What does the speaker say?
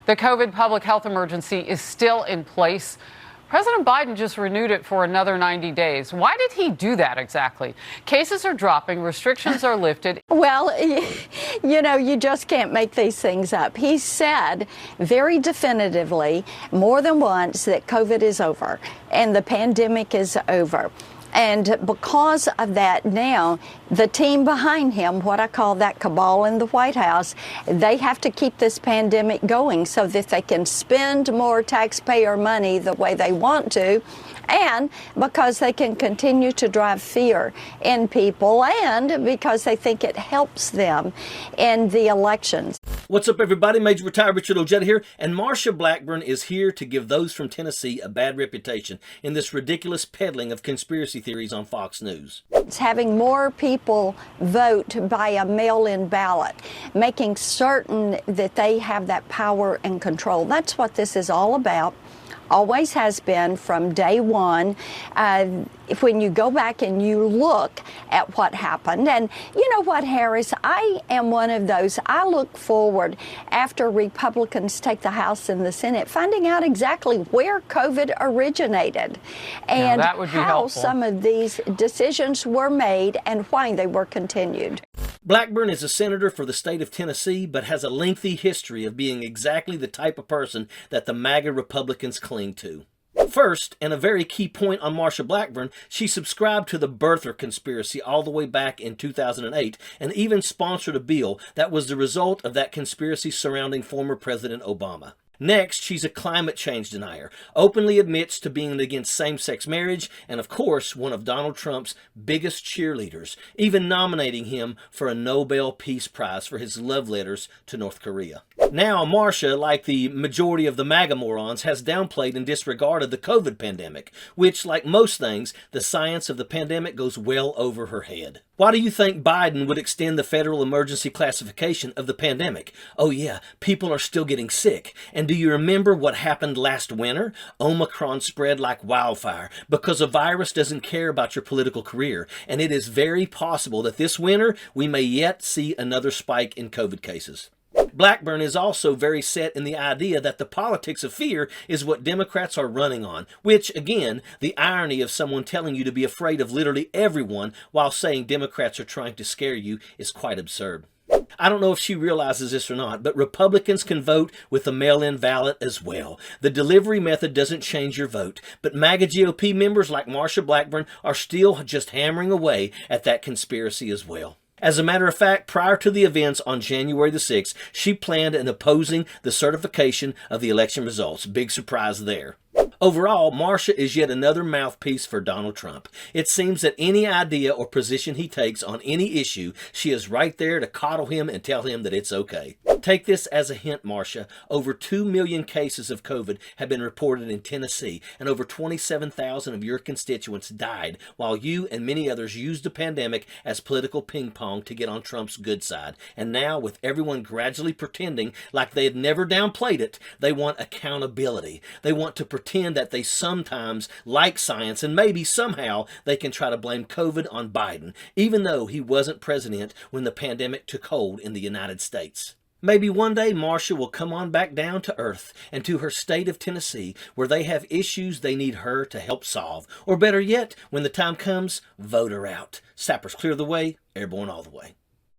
The COVID public health emergency is still in place. President Biden just renewed it for another 90 days. Why did he do that exactly? Cases are dropping, restrictions are lifted. Well, you know, you just can't make these things up. He said very definitively more than once that COVID is over and the pandemic is over. And because of that, now the team behind him, what I call that cabal in the White House, they have to keep this pandemic going so that they can spend more taxpayer money the way they want to, and because they can continue to drive fear in people, and because they think it helps them in the elections. What's up, everybody? Major Retired Richard Ojeda here, and Marsha Blackburn is here to give those from Tennessee a bad reputation in this ridiculous peddling of conspiracy theories on Fox News. It's having more people vote by a mail-in ballot, making certain that they have that power and control. That's what this is all about. Always has been from day one. When you go back and you look at what happened, and you know what, Harris, I am one of those. I look forward after Republicans take the House and the Senate, finding out exactly where COVID originated and how some of these decisions were made and why they were continued. Blackburn is a senator for the state of Tennessee, but has a lengthy history of being exactly the type of person that the MAGA Republicans cling to. First, and a very key point on Marsha Blackburn, she subscribed to the birther conspiracy all the way back in 2008 and even sponsored a bill that was the result of that conspiracy surrounding former President Obama. Next, she's a climate change denier, openly admits to being against same-sex marriage, and of course, one of Donald Trump's biggest cheerleaders, even nominating him for a Nobel Peace Prize for his love letters to North Korea. Now, Marsha, like the majority of the MAGA morons, has downplayed and disregarded the COVID pandemic, which, like most things, the science of the pandemic goes well over her head. Why do you think Biden would extend the federal emergency classification of the pandemic? Oh yeah, people are still getting sick. And do you remember what happened last winter? Omicron spread like wildfire because a virus doesn't care about your political career. And it is very possible that this winter we may yet see another spike in COVID cases. Blackburn is also very set in the idea that the politics of fear is what Democrats are running on, which, again, the irony of someone telling you to be afraid of literally everyone while saying Democrats are trying to scare you is quite absurd. I don't know if she realizes this or not, but Republicans can vote with a mail-in ballot as well. The delivery method doesn't change your vote, but MAGA GOP members like Marsha Blackburn are still just hammering away at that conspiracy as well. As a matter of fact, prior to the events on January the 6th, she planned on opposing the certification of the election results. Big surprise there. Overall, Marsha is yet another mouthpiece for Donald Trump. It seems that any idea or position he takes on any issue, she is right there to coddle him and tell him that it's okay. Take this as a hint, Marsha. Over 2 million cases of COVID have been reported in Tennessee, and over 27,000 of your constituents died, while you and many others used the pandemic as political ping pong to get on Trump's good side. And now, with everyone gradually pretending like they had never downplayed it, they want accountability. They want to pretend that they sometimes like science, and maybe somehow they can try to blame COVID on Biden, even though he wasn't president when the pandemic took hold in the United States. Maybe one day Marsha will come on back down to earth and to her state of Tennessee, where they have issues they need her to help solve. Or better yet, when the time comes, vote her out. Sappers clear the way, airborne all the way.